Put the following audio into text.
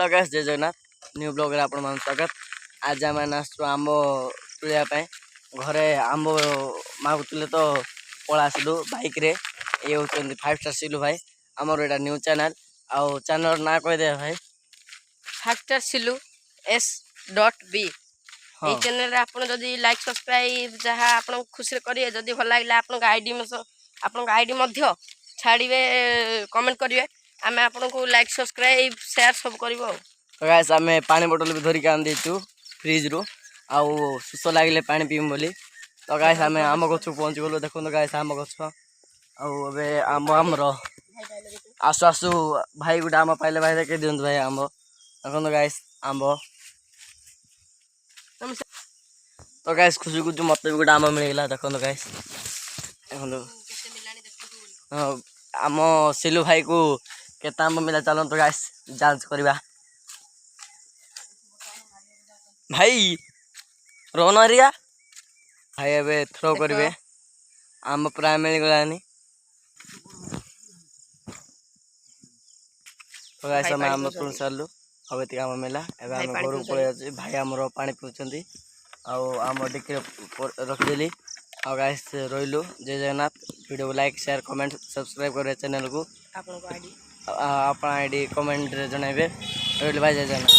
Hello guys जय Jagannath new blog रे आपण मान स्वागत। आज आम आसु आंब तुलिया घरे आंब मागुले तो पला आसलु बाइक रे। ये होचंदी 5 स्टार सिलु भाई हमर एटा न्यू चैनल आउ चैनल ना कह दे भाई 5 स्टार सिलु s.b। हां ए चैनल रे आपण जदी लाइक सब्सक्राइब जहा आपण खुशी करिए जदी भल लागला आपण आईडी मध्य छाड़ीबे कमेंट करिवे आमे आपण को लाइक सब्सक्राइब शेयर सब करबो। तो गाइस आमे पानी बोतल भी धरि के आन देचु फ्रिज रु आउ सुस लागले पानी पीम बोली। तो गाइस आमे आम गछ पहुंच गलो देखो तो गाइस आम गछ आउ अबे आम हमरो आसु आसु भाई गुडा आम पाइले भाई देखे दियंत भाई आम देखो तो गाइस आंब। तो गाइस खुशी कुछ मत भी गोटा आम मिलगला देखो तो गाइस देखो आम सिलु भाई को केते आम मिला चलो तो गाइस जांच करवा भाई रोनरिया भाई एबे थ्रो करबे आम प्राय मिल गलानी। तो गाइस हम आम तुन सरलु अब ती आम मिला एबे हम घर पळे अछि भाई हमरो पानी पिउचंदी आउ आम डिके रख देली। और गाइस रोइलु जय जगन्नाथ वीडियो को लाइक शेयर कमेंट सब्सक्राइब करे चैनल को आपन आईडी कमेंट रे जणाइबे रोइलु भाई जय जगन्नाथ।